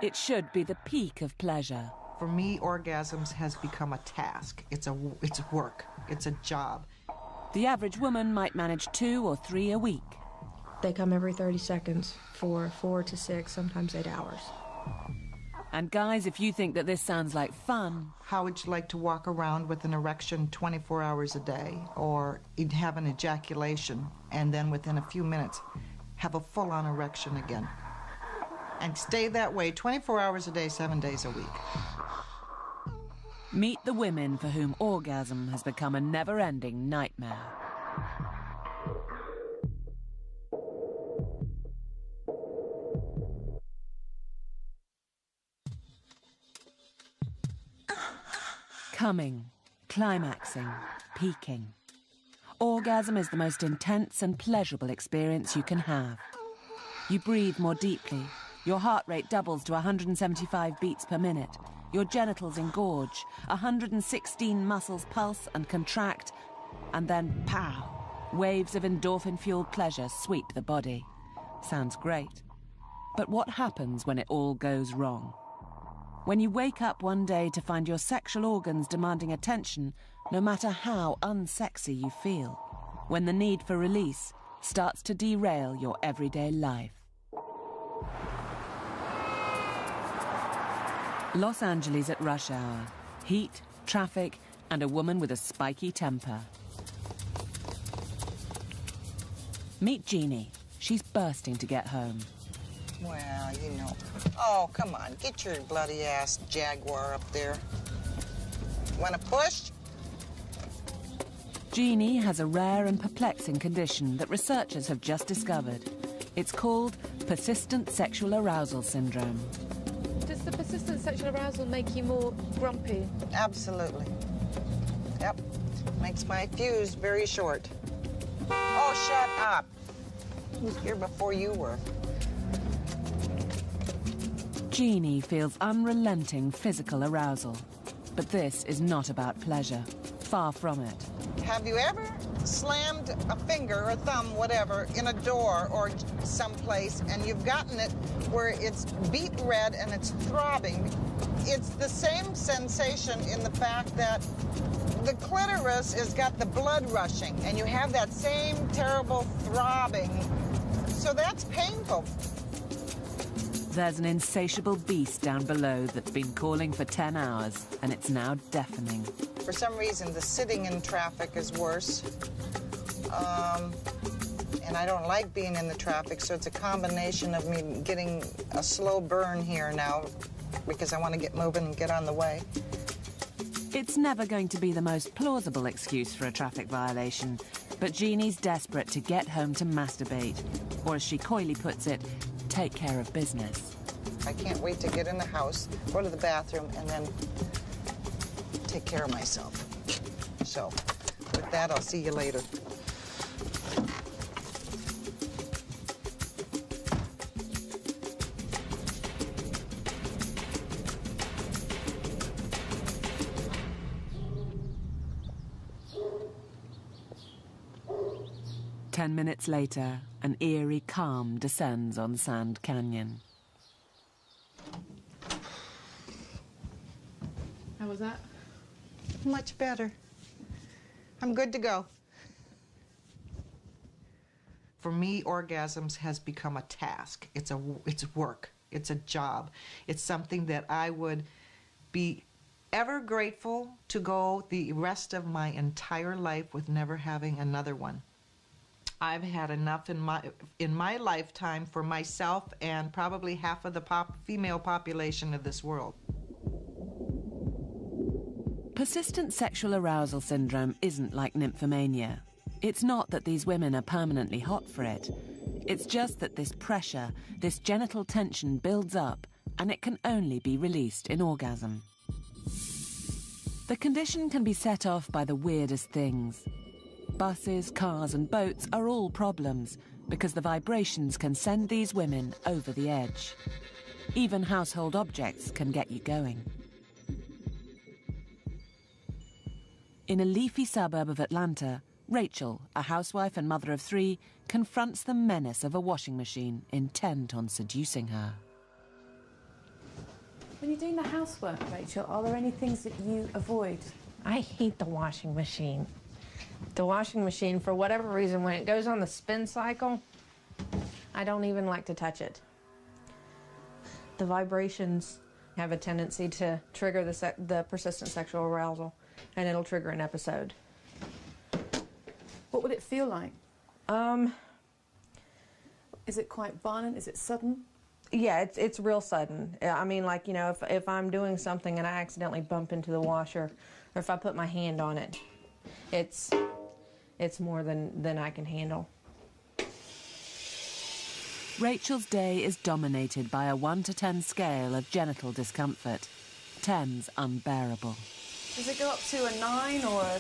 It should be the peak of pleasure. For me, orgasms has become a task. It's work. It's a job. The average woman might manage 2 or 3 a week. They come every 30 seconds for 4 to 6, sometimes 8 hours. And guys, if you think that this sounds like fun... How would you like to walk around with an erection 24 hours a day, or have an ejaculation, and then within a few minutes have a full-on erection again? And stay that way 24 hours a day, 7 days a week. Meet the women for whom orgasm has become a never-ending nightmare. Coming, climaxing, peaking. Orgasm is the most intense and pleasurable experience you can have. You breathe more deeply. Your heart rate doubles to 175 beats per minute. Your genitals engorge. 116 muscles pulse and contract. And then, pow! Waves of endorphin-fueled pleasure sweep the body. Sounds great. But what happens when it all goes wrong? When you wake up one day to find your sexual organs demanding attention, no matter how unsexy you feel. When the need for release starts to derail your everyday life. Los Angeles at rush hour. Heat, traffic, and a woman with a spiky temper. Meet Jeannie. She's bursting to get home. Well, you know. Oh, come on. Get your bloody ass Jaguar up there. Want to push? Jeannie has a rare and perplexing condition that researchers have just discovered. It's called Persistent Sexual Arousal Syndrome. Does the persistent sexual arousal make you more grumpy? Absolutely. Yep. Makes my fuse very short. Oh, shut up. I was here before you were. Jeannie feels unrelenting physical arousal. But this is not about pleasure. Far from it. Have you ever slammed a finger or thumb, whatever, in a door or someplace, and you've gotten it where it's beet red and it's throbbing? It's the same sensation in the fact that the clitoris has got the blood rushing, and you have that same terrible throbbing. So that's painful. There's an insatiable beast down below that's been calling for 10 hours, and it's now deafening. For some reason, the sitting in traffic is worse. And I don't like being in the traffic, so it's a combination of me getting a slow burn here now because I want to get moving and get on the way. It's never going to be the most plausible excuse for a traffic violation, but Jeannie's desperate to get home to masturbate, or as she coyly puts it, take care of business. I can't wait to get in the house, go to the bathroom, and then take care of myself. So, with that, I'll see you later. Ten minutes later, an eerie calm descends on Sand Canyon. How was that? Much better. I'm good to go. For me, orgasms has become a task. It's work. It's a job. It's something that I would be ever grateful to go the rest of my entire life with never having another one. I've had enough in my lifetime for myself and probably half of the female population of this world. Persistent sexual arousal syndrome isn't like nymphomania. It's not that these women are permanently hot for it. It's just that this pressure, this genital tension builds up, and it can only be released in orgasm. The condition can be set off by the weirdest things. Buses, cars and boats are all problems because the vibrations can send these women over the edge. Even household objects can get you going. In a leafy suburb of Atlanta, Rachel, a housewife and mother of 3, confronts the menace of a washing machine intent on seducing her. When you're doing the housework, Rachel, are there any things that you avoid? I hate the washing machine. The washing machine, for whatever reason, when it goes on the spin cycle, I don't even like to touch it. The vibrations have a tendency to trigger the persistent sexual arousal, and it'll trigger an episode. What would it feel like? Is it quite violent? Is it sudden? Yeah, it's real sudden. I mean, like, you know, if I'm doing something and I accidentally bump into the washer, or if I put my hand on it, it's more than I can handle. Rachel's day is dominated by a 1 to 10 scale of genital discomfort. 10's unbearable. Does it go up to a 9 or a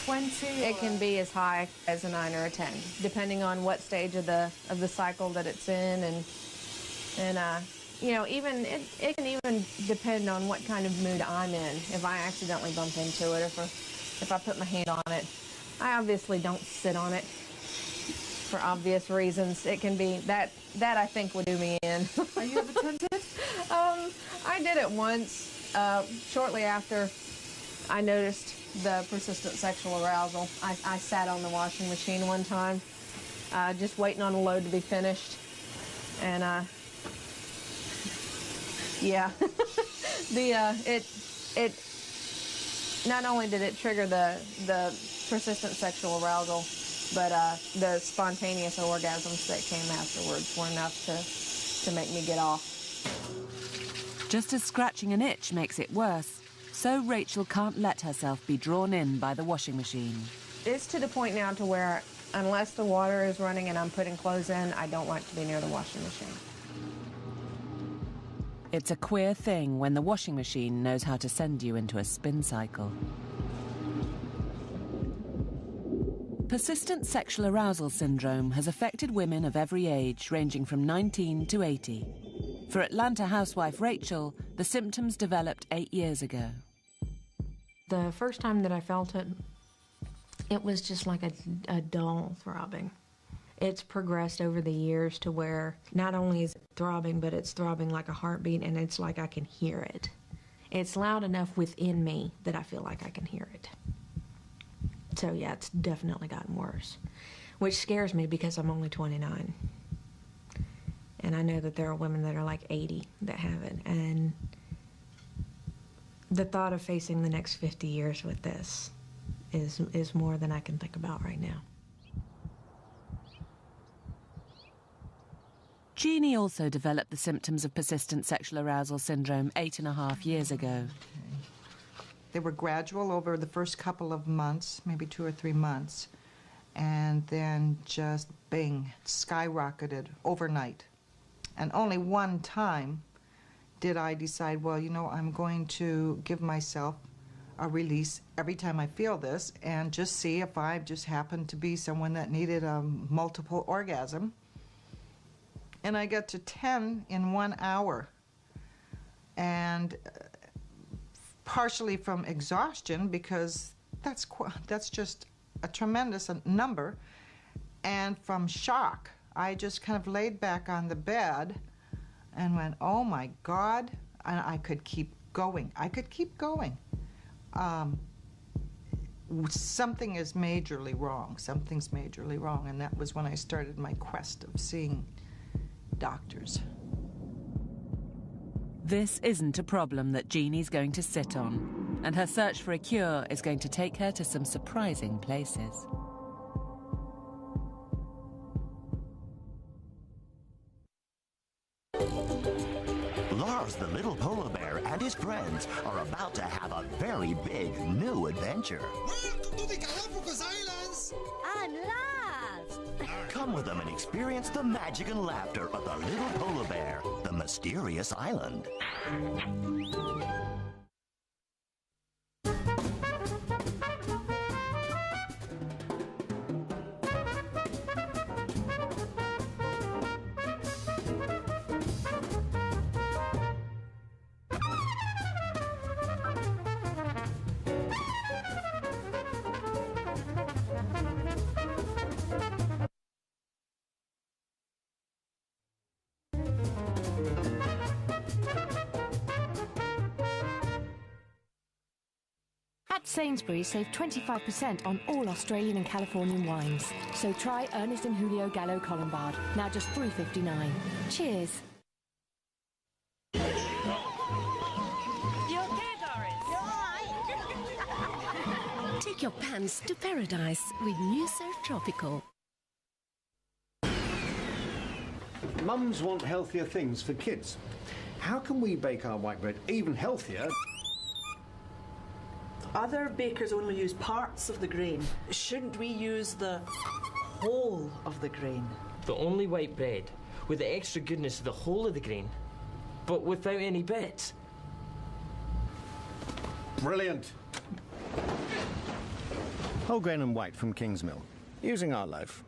20? It can be as high as a 9 or a 10, depending on what stage of the cycle that it's in, and you know, even it can even depend on what kind of mood I'm in. If I accidentally bump into it, or if I put my hand on it, I obviously don't sit on it for obvious reasons. It can be that I think would do me in. Are you ever tempted? I did it once, shortly after I noticed the persistent sexual arousal. I sat on the washing machine one time, just waiting on a load to be finished, and yeah, it not only did it trigger the persistent sexual arousal, but the spontaneous orgasms that came afterwards were enough to make me get off. Just as scratching an itch makes it worse, so Rachel can't let herself be drawn in by the washing machine. It's to the point now to where, unless the water is running and I'm putting clothes in, I don't like to be near the washing machine. It's a queer thing when the washing machine knows how to send you into a spin cycle. Persistent Sexual Arousal Syndrome has affected women of every age, ranging from 19 to 80. For Atlanta housewife Rachel, the symptoms developed 8 years ago. The first time that I felt it, it was just like a dull throbbing. It's progressed over the years to where not only is it throbbing, but it's throbbing like a heartbeat, and it's like I can hear it. It's loud enough within me that I feel like I can hear it. So yeah, it's definitely gotten worse, which scares me because I'm only 29. And I know that there are women that are like 80 that have it, and the thought of facing the next 50 years with this is more than I can think about right now. Jeannie also developed the symptoms of persistent sexual arousal syndrome 8.5 years ago. They were gradual over the first couple of months, maybe 2 or 3 months, and then just bing, skyrocketed overnight. And only one time did I decide, well, you know, I'm going to give myself a release every time I feel this and just see if I just happened to be someone that needed a multiple orgasm. And I got to 10 in 1 hour. And partially from exhaustion, because that's just a tremendous number, and from shock. I just kind of laid back on the bed and went, oh my God, and I could keep going. I could keep going. Something is majorly wrong. Something's majorly wrong, and that was when I started my quest of seeing doctors. This isn't a problem that Jeannie's going to sit on, and her search for a cure is going to take her to some surprising places. Lars the little polar bear and his friends are about to have a very big new adventure. Welcome to the Galapagos Islands! I'm lost! Come with them and experience the magic and laughter of the little polar bear, the mysterious island. Sainsbury's saved 25% on all Australian and Californian wines. So try Ernest and Julio Gallo Colombard, now just $3.59. Cheers. You okay, Doris? Take your pants to paradise with New Surf Tropical. Mums want healthier things for kids. How can we bake our white bread even healthier? Other bakers only use parts of the grain. Shouldn't we use the whole of the grain? The only white bread with the extra goodness of the whole of the grain, but without any bits. Brilliant. Whole grain and white from Kingsmill, using our loaf.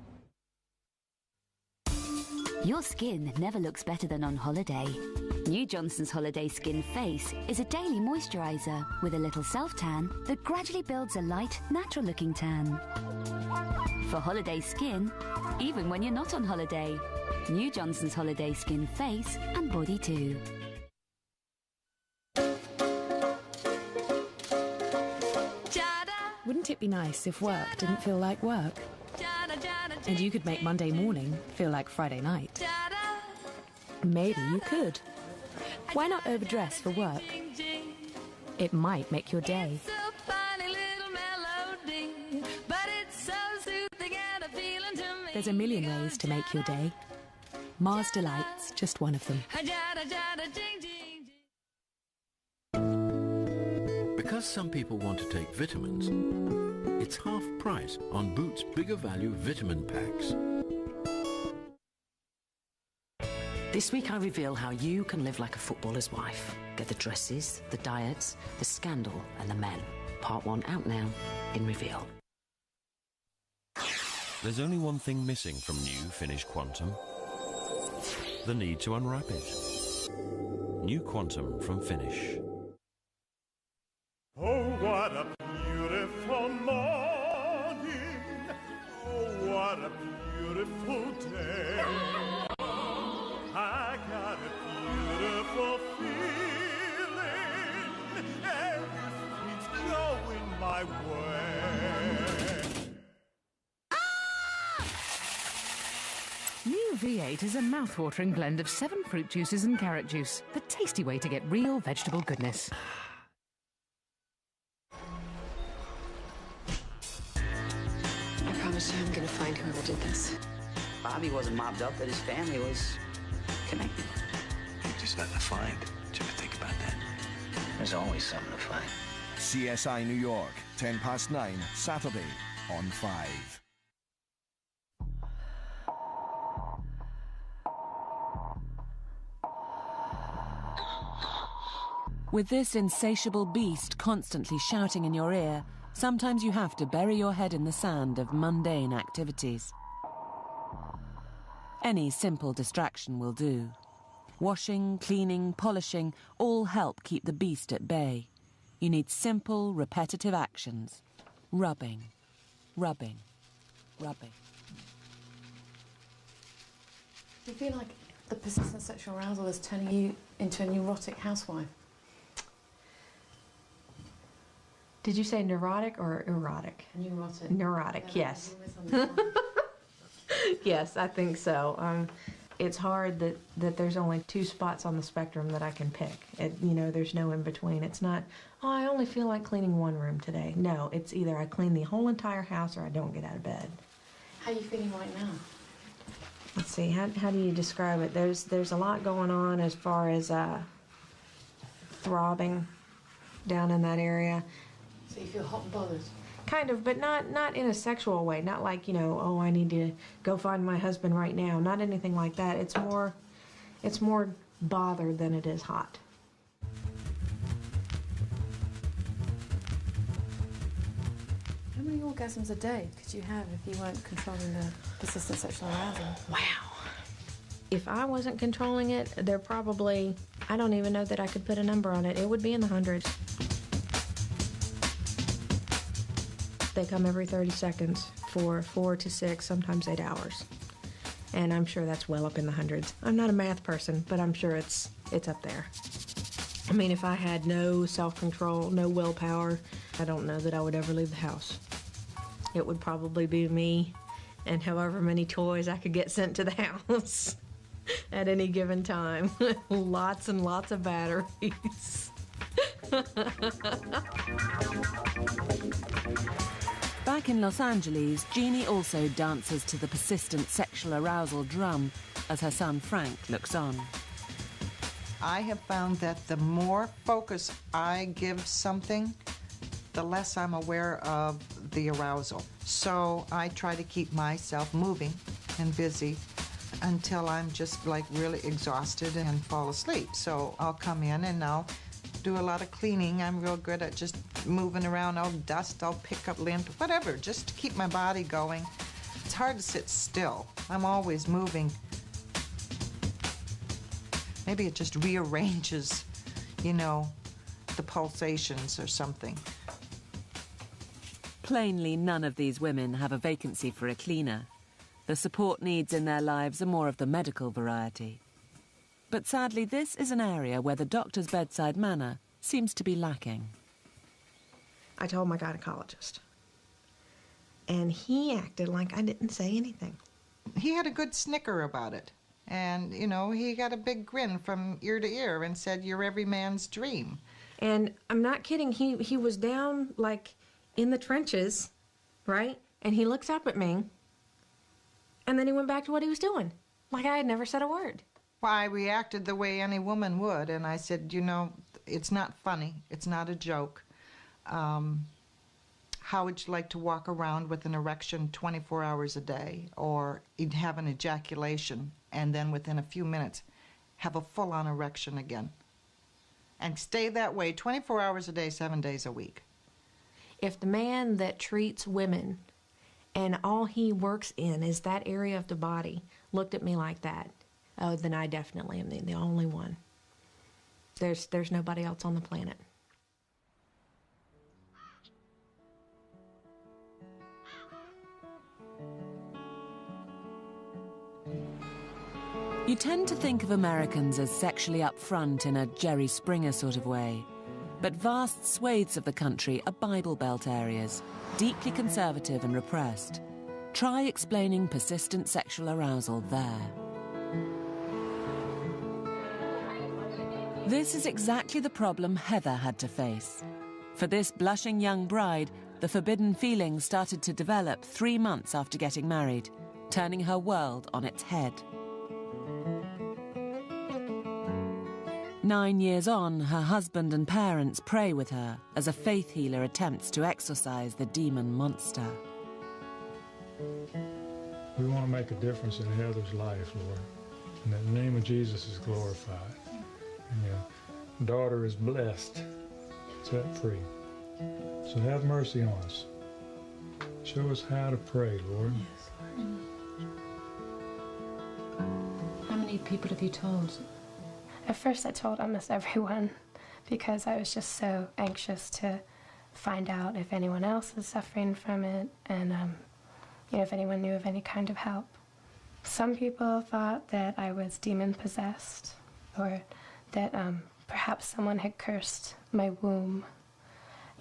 Your skin never looks better than on holiday. New Johnson's Holiday Skin Face is a daily moisturiser with a little self-tan that gradually builds a light, natural-looking tan. For holiday skin, even when you're not on holiday. New Johnson's Holiday Skin Face and Body too. Wouldn't it be nice if work didn't feel like work? And you could make Monday morning feel like Friday night. Maybe you could. Why not overdress for work? It might make your day. There's a million ways to make your day. Mars Delight's just one of them. Because some people want to take vitamins, it's half price on Boots' bigger value vitamin packs. This week I reveal how you can live like a footballer's wife. Get the dresses, the diets, the scandal and the men. Part 1 out now in Reveal. There's only one thing missing from new Finish Quantum. The need to unwrap it. New Quantum from Finish. Oh, what a beautiful morning. Oh, what a beautiful day. I got a beautiful feeling. Everything's going my way. New V8 is a mouth-watering blend of 7 fruit juices and carrot juice. The tasty way to get real vegetable goodness. I promise you I'm gonna find whoever did this. Bobby wasn't mobbed up, but his family was connected. There's nothing to find. Did you ever think about that? There's always something to find. CSI New York, 9:10, Saturday on 5. With this insatiable beast constantly shouting in your ear, sometimes you have to bury your head in the sand of mundane activities. Any simple distraction will do. Washing, cleaning, polishing all help keep the beast at bay. You need simple, repetitive actions. Rubbing, rubbing, rubbing. Do you feel like the persistent sexual arousal is turning you into a neurotic housewife? Did you say neurotic or erotic? Neurotic. Neurotic, yes. Yes, I think so. It's hard that there's only 2 spots on the spectrum that I can pick. There's no in between. It's not, oh, I only feel like cleaning one room today. No, it's either I clean the whole entire house or I don't get out of bed. How are you feeling right now? Let's see, how do you describe it? There's a lot going on as far as throbbing down in that area. So you feel hot and bothered? Kind of, but not in a sexual way. Not like, oh, I need to go find my husband right now. Not anything like that. It's more bothered than it is hot. How many orgasms a day could you have if you weren't controlling the persistent sexual arousal? Wow. If I wasn't controlling it, they're probably, I don't even know that I could put a number on it. It would be in the hundreds. They come every 30 seconds for 4 to 6, sometimes 8 hours. And I'm sure that's well up in the hundreds. I'm not a math person, but I'm sure it's up there. I mean, if I had no self-control, no willpower, I don't know that I would ever leave the house. It would probably be me and however many toys I could get sent to the house at any given time. Lots and lots of batteries. Back in Los Angeles, Jeannie also dances to the persistent sexual arousal drum as her son Frank looks on. I have found that the more focus I give something, the less I'm aware of the arousal. So I try to keep myself moving and busy until I'm just like really exhausted and fall asleep. So I'll come in and I'll do a lot of cleaning. I'm real good at just moving around. I'll dust, I'll pick up lint, whatever, just to keep my body going. It's hard to sit still. I'm always moving. Maybe it just rearranges, you know, the pulsations or something. Plainly, none of these women have a vacancy for a cleaner. The support needs in their lives are more of the medical variety. But sadly, this is an area where the doctor's bedside manner seems to be lacking. I told my gynecologist, and he acted like I didn't say anything. He had a good snicker about it. And, you know, he got a big grin from ear to ear and said, "You're every man's dream." And I'm not kidding, he was down, like, in the trenches, right? And he looks up at me, and then he went back to what he was doing, like I had never said a word. Well, I reacted the way any woman would, and I said, you know, it's not funny, it's not a joke. How would you like to walk around with an erection 24 hours a day, or you'd have an ejaculation, and then within a few minutes have a full-on erection again? And stay that way 24 hours a day, 7 days a week. If the man that treats women and all he works in is that area of the body looked at me like that, oh, then I definitely am the only one. There's nobody else on the planet. You tend to think of Americans as sexually upfront in a Jerry Springer sort of way. But vast swathes of the country are Bible Belt areas, deeply conservative and repressed. Try explaining persistent sexual arousal there. This is exactly the problem Heather had to face. For this blushing young bride, the forbidden feelings started to develop 3 months after getting married, turning her world on its head. 9 years on, her husband and parents pray with her as a faith healer attempts to exorcise the demon monster. We want to make a difference in Heather's life, Lord, and that the name of Jesus is glorified. And your daughter is blessed, set free. So have mercy on us. Show us how to pray, Lord. How many people have you told? At first I told almost everyone because I was just so anxious to find out if anyone else was suffering from it and you know, if anyone knew of any kind of help. Some people thought that I was demon-possessed or that perhaps someone had cursed my womb,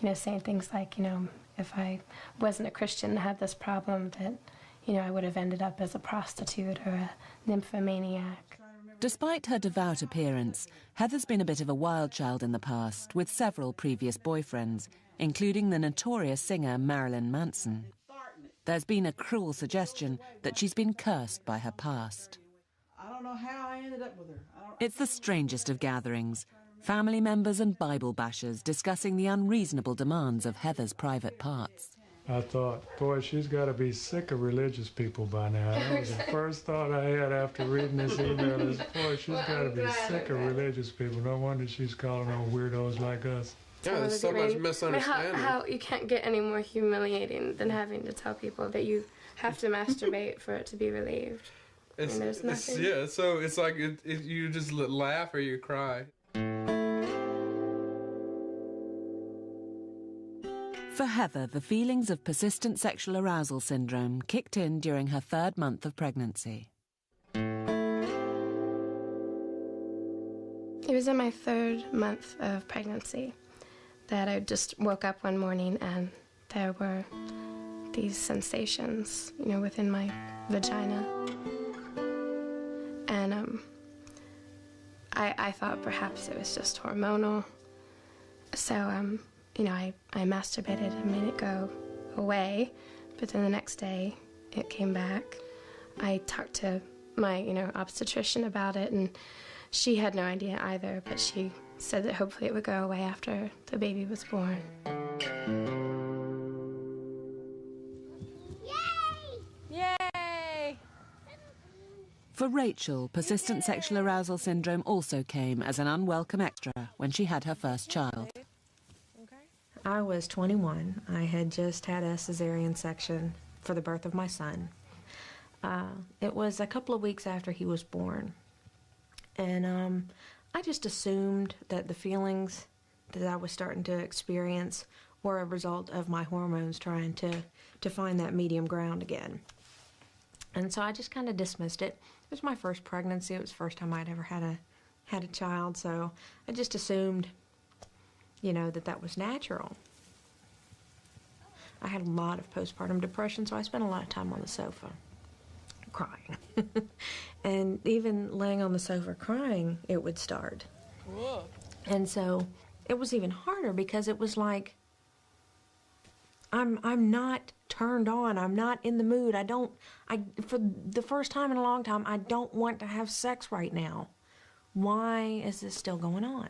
you know, saying things like, you know, if I wasn't a Christian and had this problem that, you know, I would have ended up as a prostitute or a nymphomaniac. Despite her devout appearance, Heather's been a bit of a wild child in the past, with several previous boyfriends, including the notorious singer Marilyn Manson. There's been a cruel suggestion that she's been cursed by her past. I don't know how I ended up with her. It's the strangest of gatherings. Family members and Bible bashers discussing the unreasonable demands of Heather's private parts. I thought, boy, she's got to be sick of religious people by now. That was the first thought I had after reading this email is, boy, she's got to be sick of religious people. No wonder she's calling on weirdos like us. Yeah, there's so much misunderstanding. How you can't get any more humiliating than having to tell people that you have to masturbate for it to be relieved. There's nothing. Yeah, so it's like you just laugh or you cry. For Heather, the feelings of persistent sexual arousal syndrome kicked in during her 3rd month of pregnancy. It was in my 3rd month of pregnancy that I just woke up one morning and there were these sensations, you know, within my vagina. And I thought perhaps it was just hormonal. So, you know, I masturbated and made it go away. But then the next day, it came back. I talked to my, you know, obstetrician about it, and she had no idea either, but she said that hopefully it would go away after the baby was born. Yay! For Rachel, persistent sexual arousal syndrome also came as an unwelcome extra when she had her first child. I was 21. I had just had a cesarean section for the birth of my son. It was a couple of weeks after he was born. And I just assumed that the feelings that I was starting to experience were a result of my hormones trying to find that medium ground again. And so I just kind of dismissed it. It was my first pregnancy. It was the first time I'd ever had a child, so I just assumed, you know, that was natural. I had a lot of postpartum depression, so I spent a lot of time on the sofa crying. And even laying on the sofa crying, it would start. Whoa. And so it was even harder because it was like, I'm not turned on. I'm not in the mood. For the first time in a long time, I don't want to have sex right now. Why is this still going on?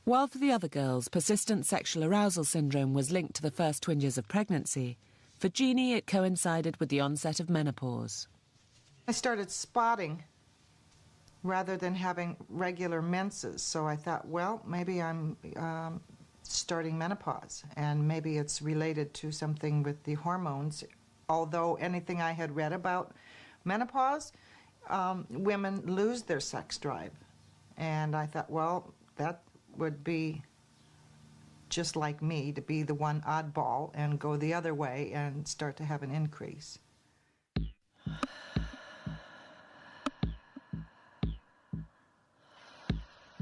While for the other girls, persistent sexual arousal syndrome was linked to the first twinges of pregnancy, for Jeannie it coincided with the onset of menopause. I started spotting rather than having regular menses, so I thought, well, maybe I'm starting menopause, and maybe it's related to something with the hormones. Although anything I had read about menopause, women lose their sex drive. And I thought, well, that would be just like me, to be the one oddball and go the other way and start to have an increase.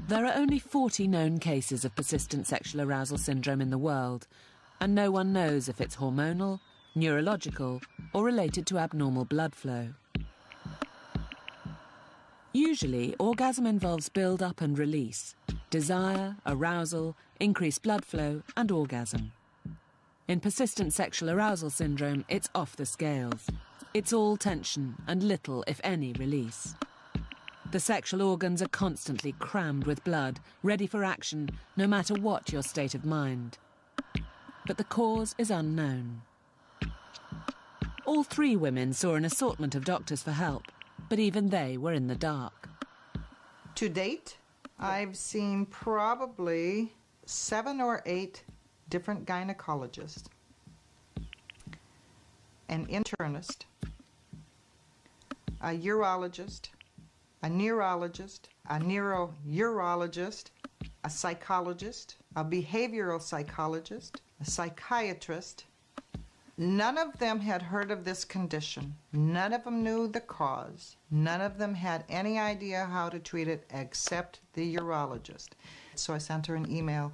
There are only 40 known cases of persistent sexual arousal syndrome in the world, and no one knows if it's hormonal, neurological, or related to abnormal blood flow. Usually, orgasm involves build-up and release, desire, arousal, increased blood flow, and orgasm. In persistent sexual arousal syndrome, it's off the scales. It's all tension and little, if any, release. The sexual organs are constantly crammed with blood, ready for action, no matter what your state of mind. But the cause is unknown. All three women saw an assortment of doctors for help, but even they were in the dark. To date, I've seen probably 7 or 8 different gynecologists, an internist, a urologist, a neurologist, a neurourologist, a psychologist, a behavioral psychologist, a psychiatrist. None of them had heard of this condition. None of them knew the cause. None of them had any idea how to treat it except the urologist. So I sent her an email.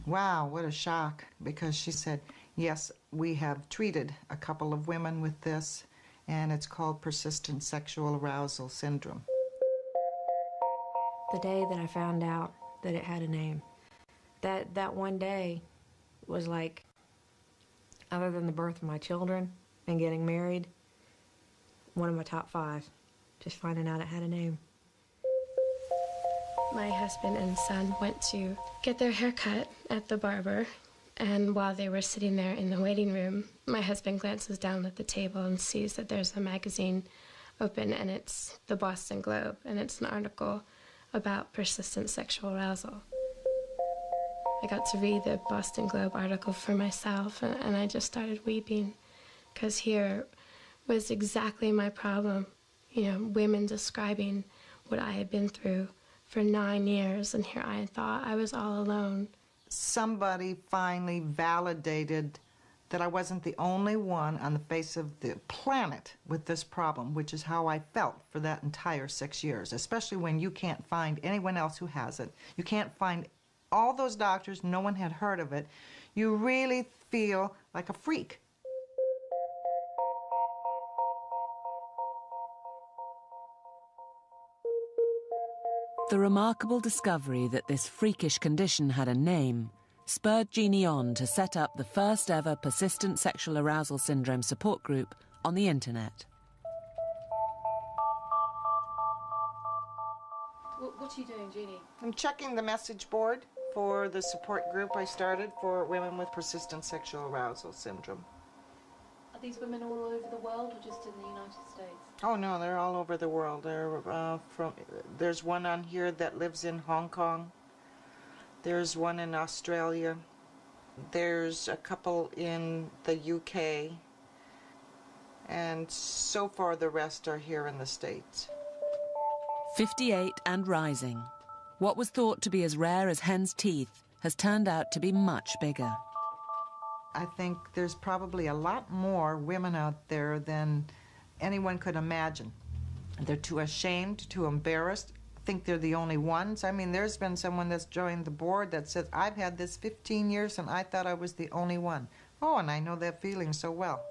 Wow, what a shock, because she said, yes, we have treated a couple of women with this, and it's called Persistent Sexual Arousal Syndrome. The day that I found out that it had a name, that one day was like, other than the birth of my children and getting married, one of my top 5, just finding out it had a name. My husband and son went to get their hair cut at the barber, and while they were sitting there in the waiting room, my husband glances down at the table and sees that there's a magazine open, and it's the Boston Globe, and it's an article about persistent sexual arousal. I got to read the Boston Globe article for myself, and I just started weeping, because here was exactly my problem. You know, women describing what I had been through for 9 years, and here I thought I was all alone. Somebody finally validated that I wasn't the only one on the face of the planet with this problem, which is how I felt for that entire 6 years, especially when you can't find anyone else who has it. You can't find all those doctors, no one had heard of it. You really feel like a freak. The remarkable discovery that this freakish condition had a name spurred Jeannie on to set up the first ever Persistent Sexual Arousal Syndrome support group on the internet. What are you doing, Jeannie? I'm checking the message board for the support group I started for women with Persistent Sexual Arousal Syndrome. Are these women all over the world or just in the United States? Oh no, they're all over the world. There's one on here that lives in Hong Kong. There's one in Australia. There's a couple in the UK. And so far the rest are here in the States. 58 and rising. What was thought to be as rare as hen's teeth has turned out to be much bigger. I think there's probably a lot more women out there than anyone could imagine. They're too ashamed, too embarrassed, think they're the only ones. I mean, there's been someone that's joined the board that says, I've had this 15 years and I thought I was the only one. Oh, and I know that feeling so well.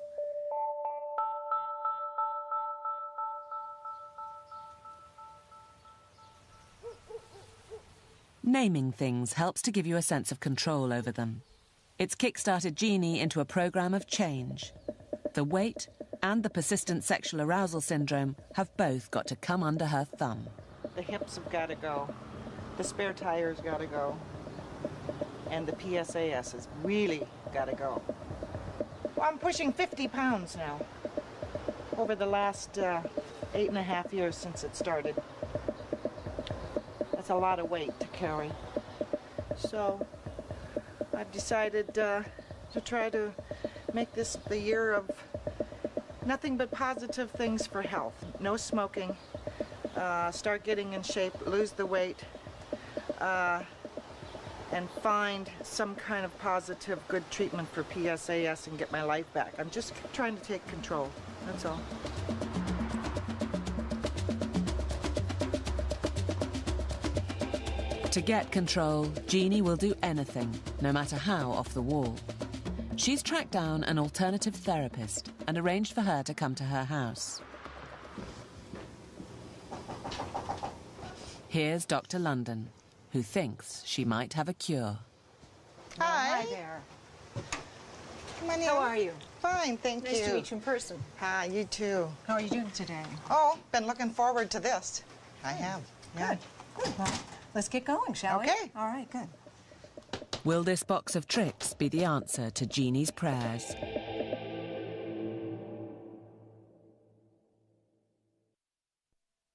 Naming things helps to give you a sense of control over them. It's kick-started Jeannie into a program of change. The weight and the Persistent Sexual Arousal Syndrome have both got to come under her thumb. The hips have got to go. The spare tire's got to go. And the PSAS has really got to go. Well, I'm pushing 50 pounds now over the last 8.5 years since it started. That's a lot of weight to carry. So I've decided to try to make this the year of nothing but positive things for health. No smoking, start getting in shape, lose the weight, and find some kind of positive, good treatment for PSAS and get my life back. I'm just trying to take control, that's all. To get control, Jeannie will do anything, no matter how off the wall. She's tracked down an alternative therapist and arranged for her to come to her house. Here's Dr. London, who thinks she might have a cure. Hi. Hi there. Come on in. How are you? Fine, thank you. Nice to meet you in person. Hi, you too. How are you doing today? Oh, been looking forward to this. I have. Yeah. Good. Well, let's get going, shall we? Okay. All right, good. Will this box of tricks be the answer to Jeannie's prayers?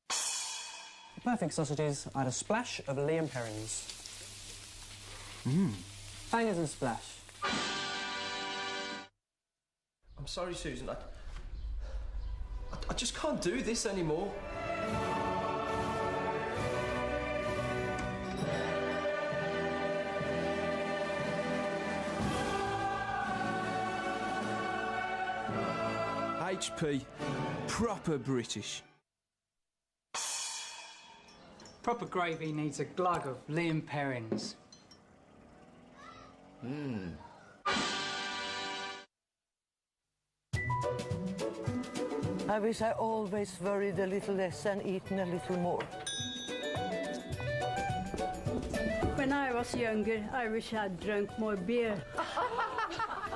The perfect sausages add a splash of Liam herrings. Bangers and splash. I'm sorry, Susan. I just can't do this anymore. HP. Proper British. Proper gravy needs a glug of Liam herrings. I wish I always worried a little less and eaten a little more. When I was younger, I wish I'd drunk more beer.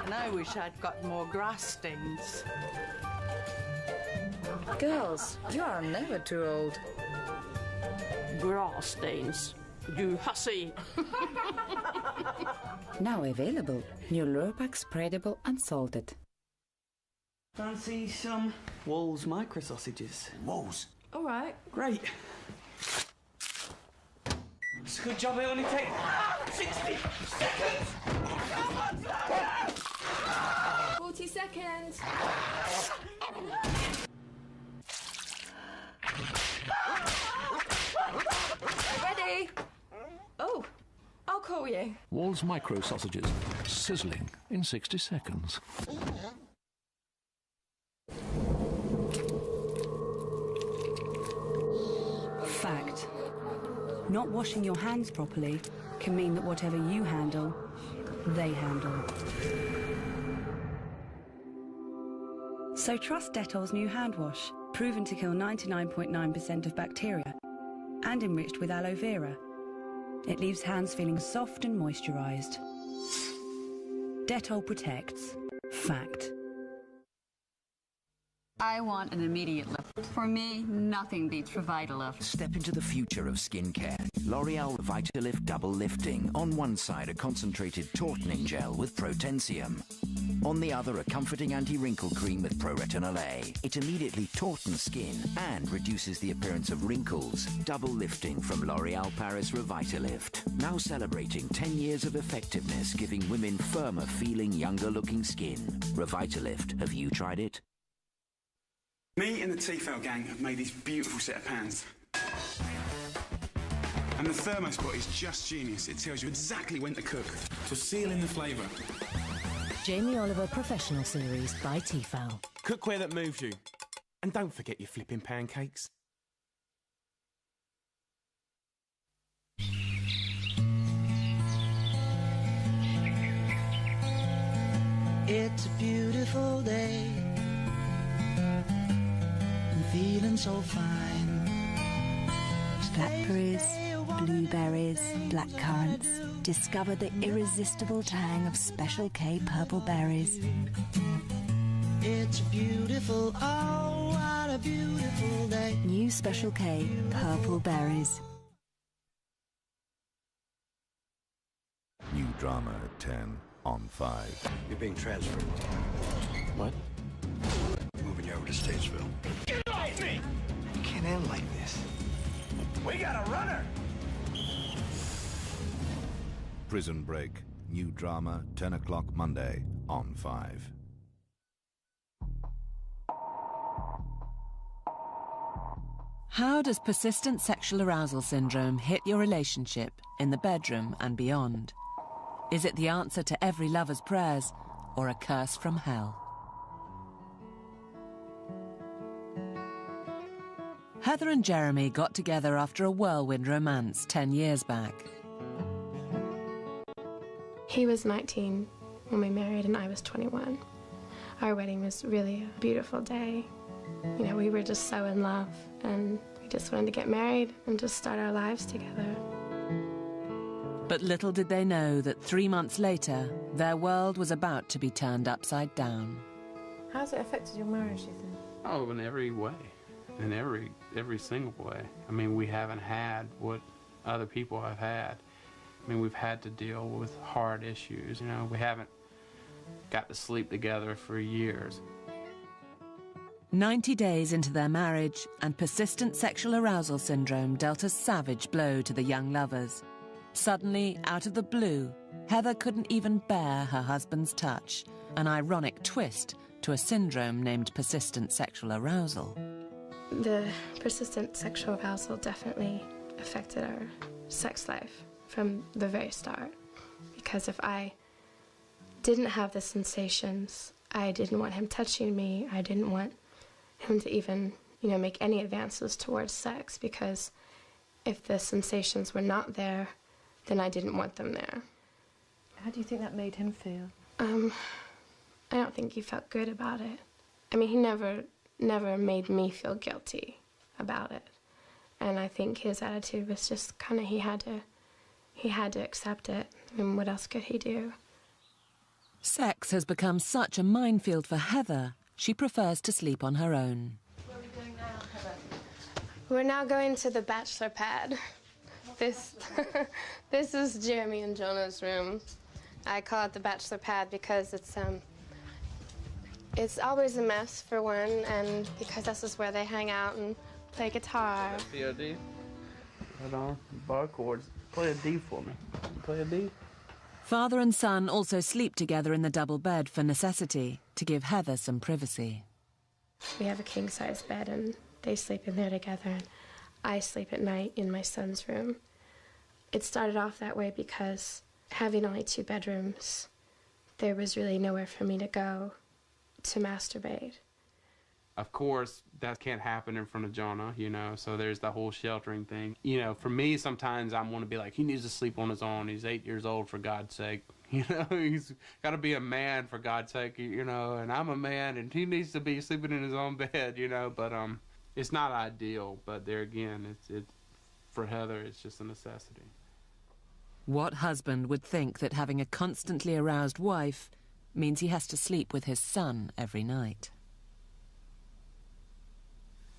And I wish I'd got more grass stains. Girls, you are never too old. Grass stains. You hussy. Now available, new Lurpak spreadable unsalted. Fancy some Walls micro sausages? Walls? All right. Great. It's a good job it only takes 60 seconds! 40 seconds. Ready? Oh, I'll call you. Wall's micro sausages, sizzling in 60 seconds. Fact. Not washing your hands properly can mean that whatever you handle, they handle. So trust Dettol's new hand wash, proven to kill 99.9% of bacteria and enriched with aloe vera. It leaves hands feeling soft and moisturised. Dettol protects. Fact. I want an immediate lift. For me, nothing beats ReVitalift. Step into the future of skincare. L'Oreal ReVitalift Double Lifting. On one side, a concentrated tautening gel with Protensium. On the other, a comforting anti-wrinkle cream with Pro-Retinol A. It immediately tautens skin and reduces the appearance of wrinkles. Double Lifting from L'Oreal Paris ReVitalift. Now celebrating 10 years of effectiveness, giving women firmer feeling, younger looking skin. ReVitalift. Have you tried it? Me and the Tefal gang have made this beautiful set of pans. And the thermospot is just genius. It tells you exactly when to cook to seal in the flavour. Jamie Oliver Professional Series by Tefal. Cookware that moves you. And don't forget your flipping pancakes. It's a beautiful day. I'm feeling so fine. Blackberries, blueberries, blackcurrants. Discover the irresistible tang of Special K purple berries. It's a beautiful, oh, what a beautiful day. New Special K purple berries. New drama at 10 on 5. You're being transferred. What? Moving you over to Statesville. Get off me! You can't end like this. We got a runner! Prison Break. New drama, 10 o'clock Monday on 5. How does persistent sexual arousal syndrome hit your relationship in the bedroom and beyond? Is it the answer to every lover's prayers or a curse from hell? Heather and Jeremy got together after a whirlwind romance 10 years back. He was 19 when we married and I was 21. Our wedding was really a beautiful day. You know, we were just so in love and we just wanted to get married and just start our lives together. But little did they know that 3 months later, their world was about to be turned upside down. How's it affected your marriage, do you think? Oh, in every way. In every single way. I mean, we haven't had what other people have had. I mean, we've had to deal with hard issues, you know. We haven't got to sleep together for years. 90 days into their marriage, and persistent sexual arousal syndrome dealt a savage blow to the young lovers. Suddenly, out of the blue, Heather couldn't even bear her husband's touch, an ironic twist to a syndrome named persistent sexual arousal. The persistent sexual arousal definitely affected our sex life from the very start. Because if I didn't have the sensations, I didn't want him touching me, I didn't want him to even, make any advances towards sex, because if the sensations were not there, then I didn't want them there. How do you think that made him feel? I don't think he felt good about it. I mean, he never made me feel guilty about it. And I think his attitude was just kind of he had to accept it. I mean, what else could he do? Sex has become such a minefield for Heather, she prefers to sleep on her own. What are we doing now, Heather? We're now going to the bachelor pad. This is Jeremy and Jonah's room. I call it the bachelor pad because it's always a mess, for one, and because this is where they hang out and play guitar. PGAD. Hold on. Bar chords. Play a D for me. Play a D. Father and son also sleep together in the double bed for necessity, to give Heather some privacy. We have a king-size bed, and they sleep in there together, and I sleep at night in my son's room. It started off that way because, having only 2 bedrooms, there was really nowhere for me to go to masturbate. Of course, that can't happen in front of Jonah, you know, so there's the whole sheltering thing. You know, for me, sometimes I want to be like, he needs to sleep on his own. He's 8 years old, for God's sake. You know, he's got to be a man, for God's sake, you know, and I'm a man, and he needs to be sleeping in his own bed, you know, but it's not ideal. But there again, it's for Heather, it's just a necessity. What husband would think that having a constantly aroused wife means he has to sleep with his son every night?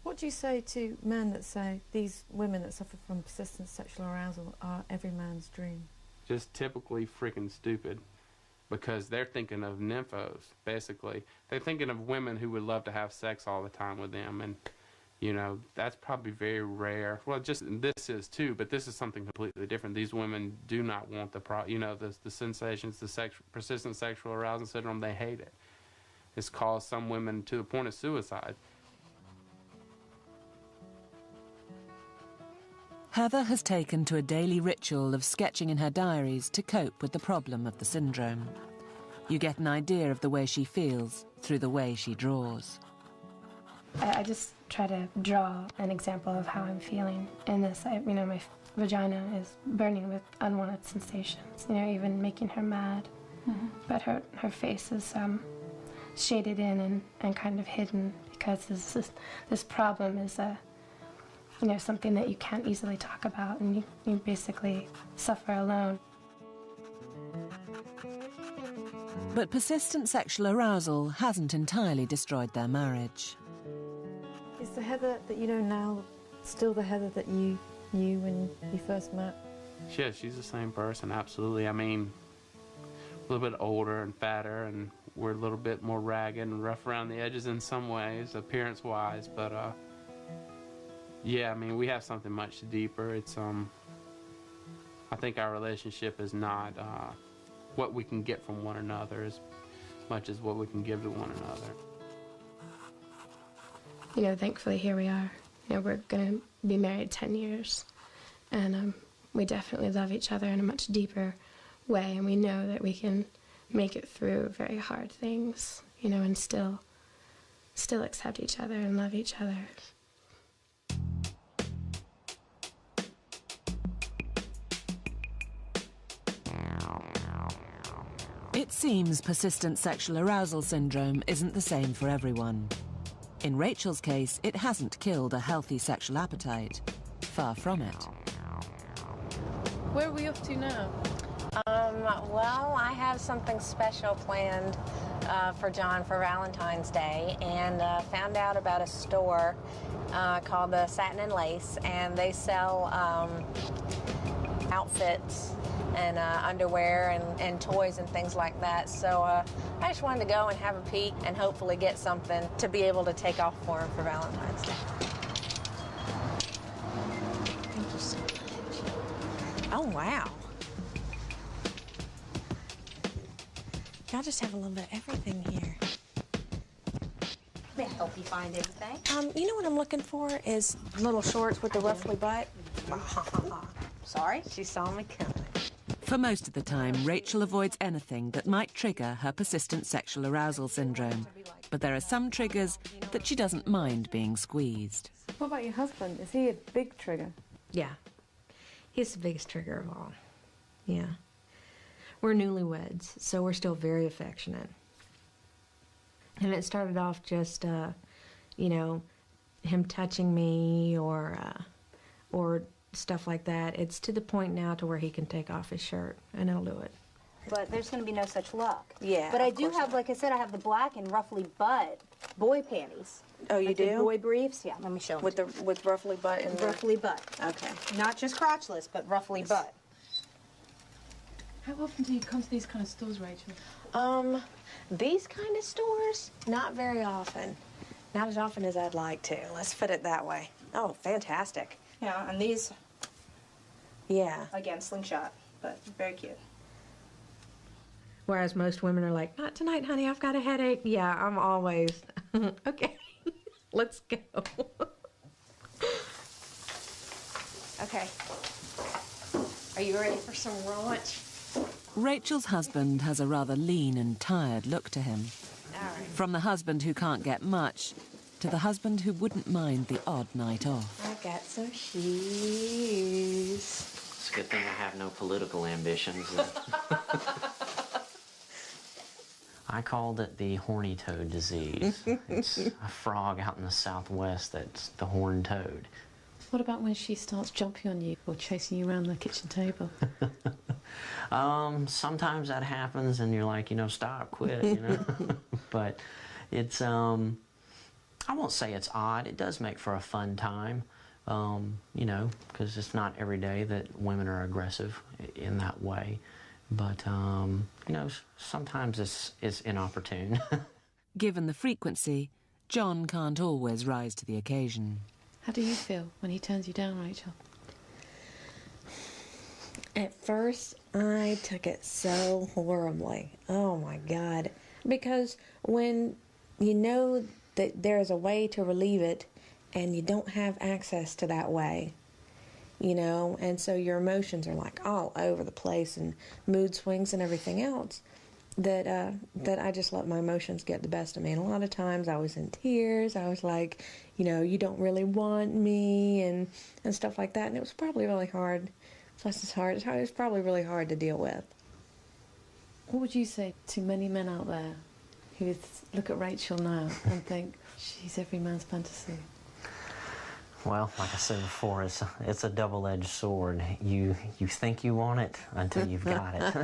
What do you say to men that say these women that suffer from persistent sexual arousal are every man's dream? Just typically freaking stupid, because they're thinking of nymphos, basically. They're thinking of women who would love to have sex all the time with them, and, you know, that's probably very rare. Well, just this is too, but this is something completely different. These women do not want the sensations, the persistent sexual arousal syndrome. They hate it. It's caused some women to the point of suicide. Heather has taken to a daily ritual of sketching in her diaries to cope with the problem of the syndrome. You get an idea of the way she feels through the way she draws. I just try to draw an example of how I'm feeling in this. You know, my vagina is burning with unwanted sensations, you know, even making her mad. Mm-hmm. But her face is shaded in and kind of hidden, because this problem is you know, something that you can't easily talk about, and you basically suffer alone. But persistent sexual arousal hasn't entirely destroyed their marriage. Is the Heather that you know now still the Heather that you knew when you first met? Yeah, she's the same person, absolutely. I mean, a little bit older and fatter, and we're a little bit more ragged and rough around the edges in some ways, appearance-wise, but yeah, I mean, we have something much deeper. It's I think our relationship is not what we can get from one another as much as what we can give to one another. You know, thankfully here we are. You know, we're going to be married 10 years, and we definitely love each other in a much deeper way, and we know that we can make it through very hard things, you know, and still accept each other and love each other. It seems persistent sexual arousal syndrome isn't the same for everyone. In Rachel's case, it hasn't killed a healthy sexual appetite. Far from it. Where are we off to now? Well, I have something special planned for John for Valentine's Day, and found out about a store called the Satin and Lace, and they sell outfits and underwear and toys and things like that. So I just wanted to go and have a peek and hopefully get something to be able to take off for him for Valentine's Day. Thank you so much. Oh, wow. Y'all just have a little bit of everything here. May I help you find anything? You know what I'm looking for is little shorts with the ruffly butt. Sorry? She saw me coming. For most of the time, Rachel avoids anything that might trigger her persistent sexual arousal syndrome. But there are some triggers that she doesn't mind being squeezed. What about your husband? Is he a big trigger? Yeah. He's the biggest trigger of all. Yeah. We're newlyweds, so we're still very affectionate. And it started off just, you know, him touching me or stuff like that. It's to the point now to where he can take off his shirt, and he'll do it. But there's going to be no such luck. Yeah, but I do have, like I said, I have the black and ruffly butt boy panties. Oh, you like do? The boy briefs? Yeah, let me show them. With ruffly butt and ruffly butt. Okay. Not just crotchless, but ruffly butt. How often do you come to these kind of stores, Rachel? These kind of stores, not very often. Not as often as I'd like to. Let's put it that way. Oh, fantastic. Yeah, and these, yeah. Again, slingshot, but very cute. Whereas most women are like, not tonight, honey, I've got a headache. Yeah, I'm always, okay, let's go. Okay. Are you ready for some raunch? Rachel's husband has a rather lean and tired look to him. All right. From the husband who can't get much to the husband who wouldn't mind the odd night off. I got some shoes. It's a good thing I have no political ambitions. I called it the horny toad disease. It's a frog out in the southwest that's the horned toad. What about when she starts jumping on you or chasing you around the kitchen table? Sometimes that happens and you're like, stop, quit, But it's, I won't say it's odd. It does make for a fun time, because it's not every day that women are aggressive in that way. But, sometimes it's inopportune. Given the frequency, John can't always rise to the occasion. How do you feel when he turns you down, Rachel? At first, I took it so horribly. Oh, my God. Because when you know that there is a way to relieve it and you don't have access to that way, and so your emotions are like all over the place and mood swings and everything else, that I just let my emotions get the best of me. And a lot of times I was in tears. I was like, you don't really want me and stuff like that. And it was probably really hard. Plus it's hard. It was probably really hard to deal with. What would you say to many men out there who would look at Rachel now and think she's every man's fantasy? Well, like I said before, it's a double-edged sword. You think you want it until you've got it.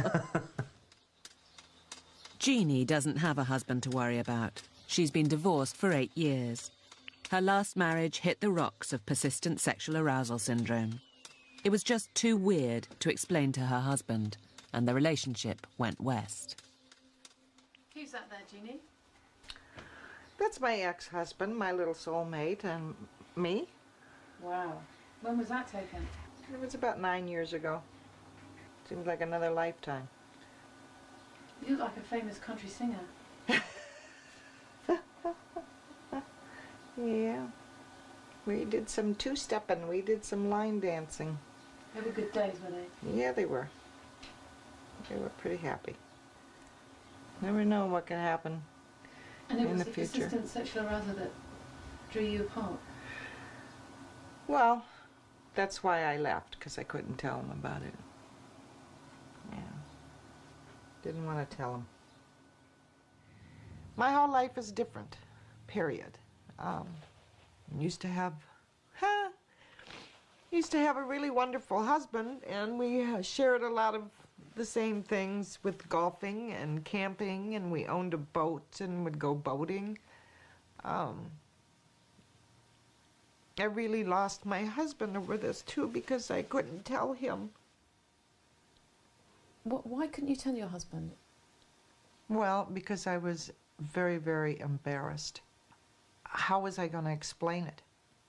Jeannie doesn't have a husband to worry about. She's been divorced for 8 years. Her last marriage hit the rocks of persistent sexual arousal syndrome. It was just too weird to explain to her husband, and the relationship went west. Who's that there, Jeannie? That's my ex-husband, my little soulmate, and me. Wow. When was that taken? It was about 9 years ago. Seems like another lifetime. You look like a famous country singer. Yeah. We did some two-stepping. We did some line dancing. They were good days, were they? Yeah, they were. They were pretty happy. Never know what can happen and it in was the future. Persistent sexual arousal that drew you apart? Well, that's why I left, because I couldn't tell him about it. Yeah. Didn't want to tell him. My whole life is different, period. Used to have a really wonderful husband, and we shared a lot of the same things with golfing and camping, and we owned a boat and would go boating. I really lost my husband over this, too, because I couldn't tell him. Why couldn't you tell your husband? Well, because I was very, very embarrassed. How was I going to explain it?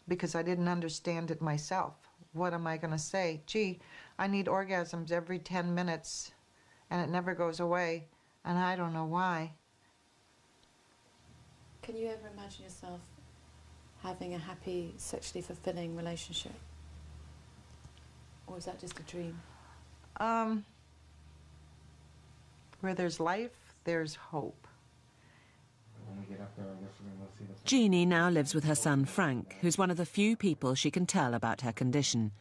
Because I didn't understand it myself. What am I going to say? Gee, I need orgasms every 10 minutes, and it never goes away, and I don't know why. Can you ever imagine yourself having a happy, sexually fulfilling relationship? Or is that just a dream? Where there's life, there's hope. Jeannie now lives with her son Frank, who's one of the few people she can tell about her condition,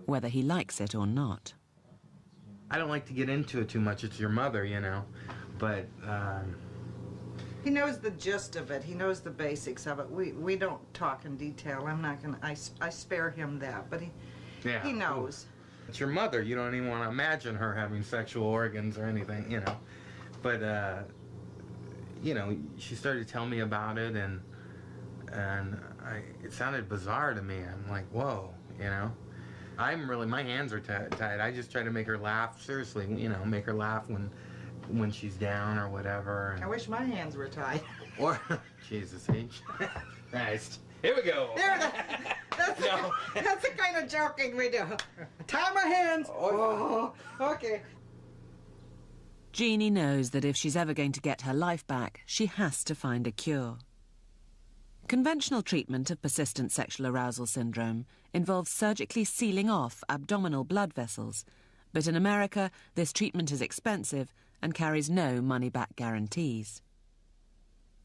whether he likes it or not. I don't like to get into it too much. It's your mother, but... He knows the gist of it. He knows the basics of it. We don't talk in detail. I'm not going to... I spare him that, but he knows. It's your mother. You don't even want to imagine her having sexual organs or anything, But, she started to tell me about it, and it sounded bizarre to me. I'm like, whoa, my hands are tied. I just try to make her laugh, seriously, make her laugh when she's down or whatever. I wish my hands were tied. Or, Jesus H. Christ. Here we go. That's the kind of joking we do. Tie my hands. Oh, okay. Jeannie knows that if she's ever going to get her life back, she has to find a cure. Conventional treatment of persistent sexual arousal syndrome involves surgically sealing off abdominal blood vessels, but in America, this treatment is expensive and carries no money-back guarantees.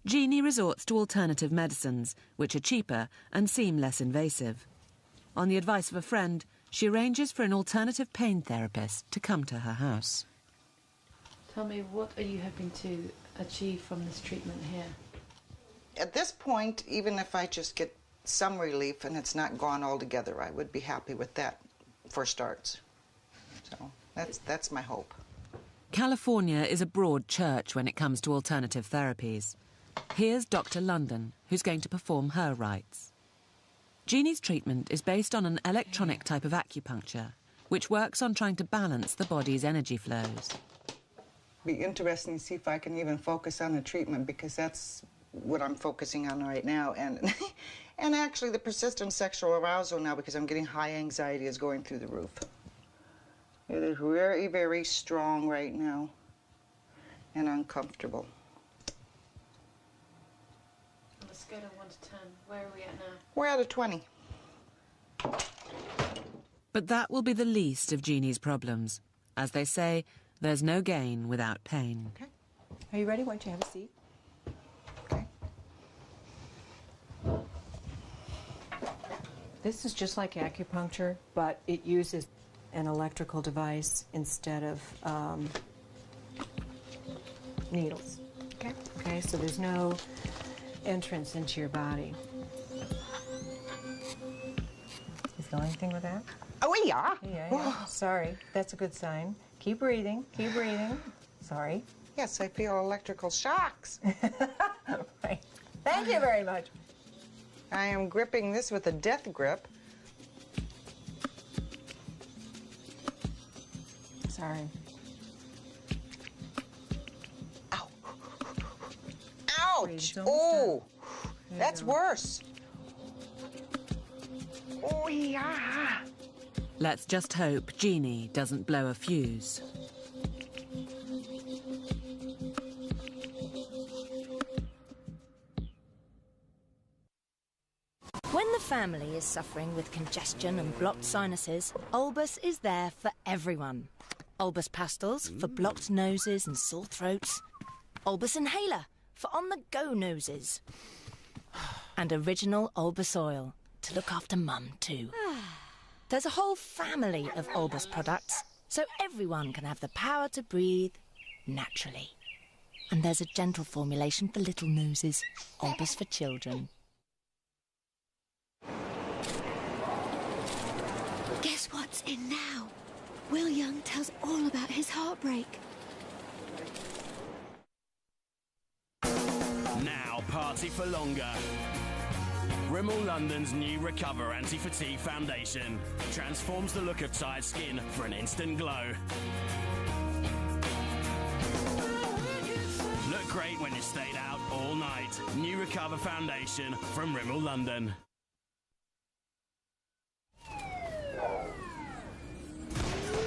Jeannie resorts to alternative medicines, which are cheaper and seem less invasive. On the advice of a friend, she arranges for an alternative pain therapist to come to her house. Tell me, what are you hoping to achieve from this treatment here? At this point, even if I just get some relief and it's not gone altogether, I would be happy with that for starts. So that's my hope. California is a broad church when it comes to alternative therapies. Here's Dr. London, who's going to perform her rites. Jeannie's treatment is based on an electronic type of acupuncture, which works on trying to balance the body's energy flows. Be interesting to see if I can even focus on the treatment, because that's what I'm focusing on right now. And and actually the persistent sexual arousal now, because I'm getting high anxiety, is going through the roof. It is very, very strong right now and uncomfortable. On a scale of 1 to 10, where are we at now? We're at a 20. But that will be the least of Jeannie's problems. As they say, there's no gain without pain. Okay. Are you ready? Why don't you have a seat? Okay. This is just like acupuncture, but it uses an electrical device instead of needles. Okay. Okay, so there's no entrance into your body. You feel anything with that? Oh, yeah. Yeah. Sorry. That's a good sign. Keep breathing. Keep breathing. Sorry. Yes, I feel electrical shocks. Right. Thank you very much. I am gripping this with a death grip. Sorry. Ow. Ouch. Oh, that's worse. Oh, yeah. Let's just hope Jeannie doesn't blow a fuse. When the family is suffering with congestion and blocked sinuses, Olbus is there for everyone. Olbus Pastels for blocked noses and sore throats. Olbus Inhaler for on-the-go noses. And original Olbus Oil to look after Mum too. There's a whole family of Olbus products, so everyone can have the power to breathe naturally. And there's a gentle formulation for little noses, Olbus for children. Guess what's in now? Will Young tells all about his heartbreak. Now party for longer. Rimmel London's new Recover Anti-Fatigue Foundation transforms the look of tired skin for an instant glow. Look great when you stayed out all night. New Recover Foundation from Rimmel London.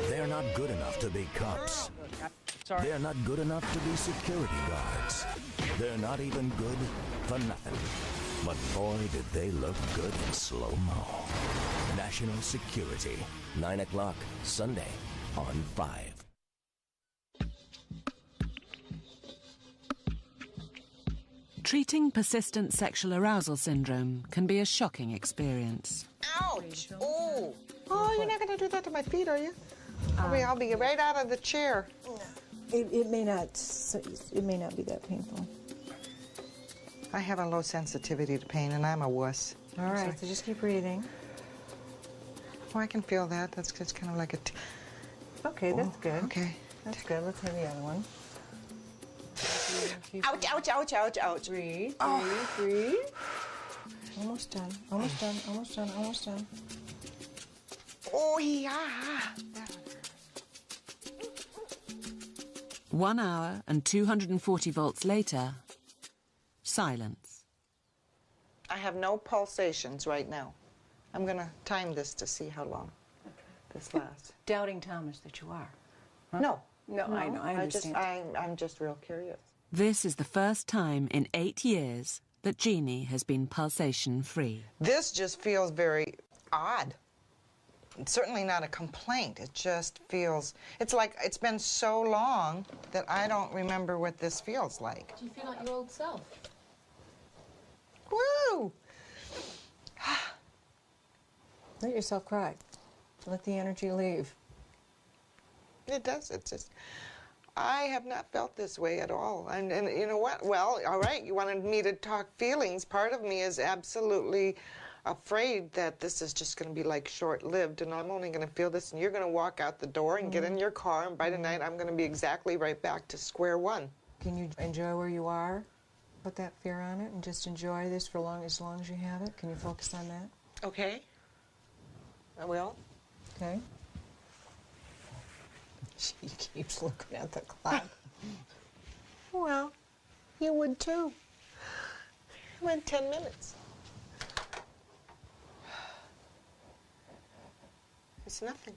They're not good enough to be cops. They're not good enough to be security guards. They're not even good for nothing. But boy, did they look good in slow-mo. National Security, 9 o'clock, Sunday on 5. Treating persistent sexual arousal syndrome can be a shocking experience. Ouch! Oh! Oh, you're not going to do that to my feet, are you? I'll be right out of the chair. It may not be that painful. I have a low sensitivity to pain, and I'm a wuss. All right, so just keep breathing. Oh, I can feel that. That's kind of like a... Okay, that's good. Okay. That's good. Let's have the other one. Ouch, ouch, ouch, ouch, ouch. Breathe, Oh. breathe. Almost done, almost done, almost done, almost done. Oh, yeah. 1 hour and 240 volts later, silence. I have no pulsations right now. I'm going to time this to see how long this lasts. Doubting Thomas that you are. Huh? No. No, I know, I understand. I'm just real curious. This is the first time in 8 years that Jeannie has been pulsation-free. This just feels very odd. It's certainly not a complaint. It just feels... It's like it's been so long that I don't remember what this feels like. Do you feel like your old self? Let yourself cry. Let the energy leave. It does. It's just, I have not felt this way at all. And you know what? Well, all right, you wanted me to talk feelings. Part of me is absolutely afraid that this is just going to be like short-lived, and I'm only going to feel this, and you're going to walk out the door and get in your car, and by tonight I'm going to be exactly right back to square one. Can you enjoy where you are? Put that fear on it and just enjoy this for as long as you have it. Can you focus on that? Okay. I will. Okay. She keeps looking at the clock. Well, you would too. I went 10 minutes. It's nothing.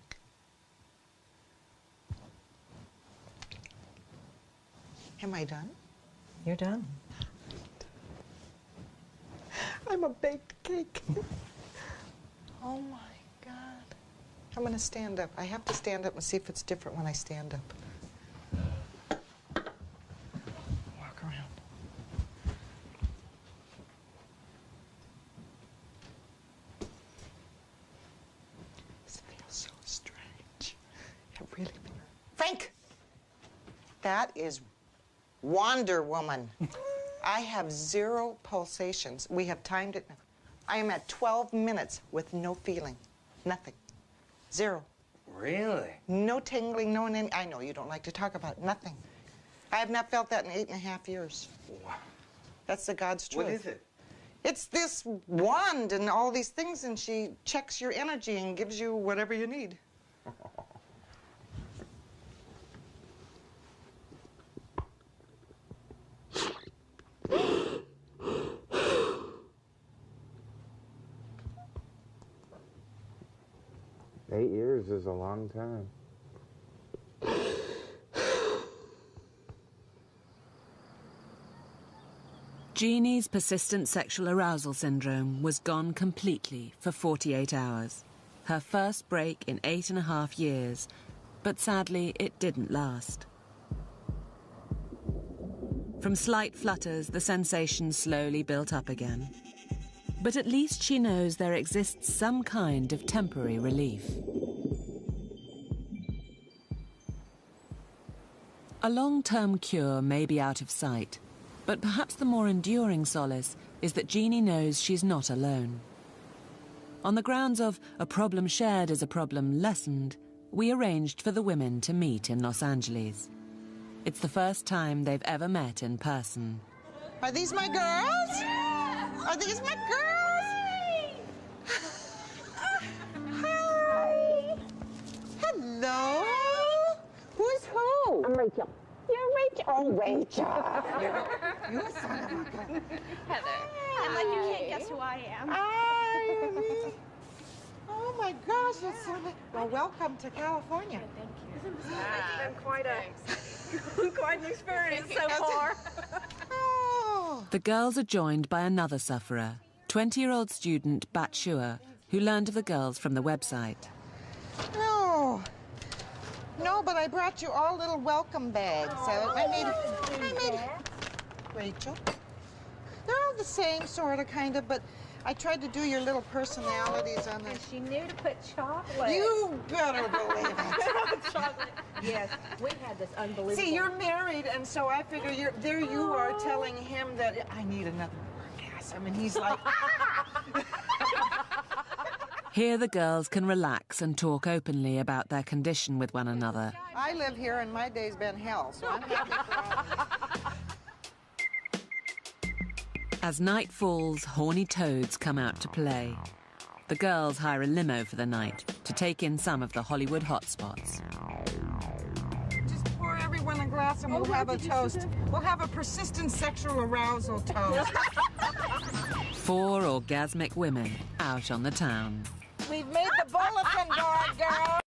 Am I done? You're done. I'm a baked cake. Oh my God. I'm gonna stand up. I have to stand up and see if it's different when I stand up. Walk around. This feels so strange. It really feels. Frank! That is Wonder Woman. I have 0 pulsations. We have timed it. I am at 12 minutes with no feeling. Nothing. 0. Really? No tingling, no... I know you don't like to talk about it. Nothing. I have not felt that in 8.5 years. Wow. That's the God's truth. What is it? It's this wand and all these things, and she checks your energy and gives you whatever you need. 8 years is a long time. Jeannie's persistent sexual arousal syndrome was gone completely for 48 hours. Her first break in 8.5 years, but sadly it didn't last. From slight flutters, the sensation slowly built up again. But at least she knows there exists some kind of temporary relief. A long-term cure may be out of sight, but perhaps the more enduring solace is that Jeannie knows she's not alone. On the grounds of a problem shared is a problem lessened, we arranged for the women to meet in Los Angeles. It's the first time they've ever met in person. Are these my girls? Are these my girls? Hi. Hello. Who's who? I'm Rachel. You're Rachel. Oh, Rachel. You son of a gun. Heather. I'm like, you can't guess who I am. Hi. Oh my gosh, it's so nice. Well, welcome to California. Thank you. It's been quite an experience so far. Oh. The girls are joined by another sufferer, 20-year-old student Bat Shua, who learned of the girls from the website. No, but I brought you all little welcome bags. So I made Rachel. They're all the same, sort of, kind of, but I tried to do your little personalities on this. And she knew to put chocolate. You better believe it. Chocolate. Yes, we had this unbelievable. See, you're married, and so I figure there you are telling him that I need another orgasm, and he's like, Here the girls can relax and talk openly about their condition with one another. I live here, and my day's been hell, so I'm happy for all. As night falls, horny toads come out to play. The girls hire a limo for the night to take in some of the Hollywood hotspots. Just pour everyone a glass and we'll have a toast. We'll have a persistent sexual arousal toast. 4 orgasmic women out on the town. We've made the bulletin board, girls.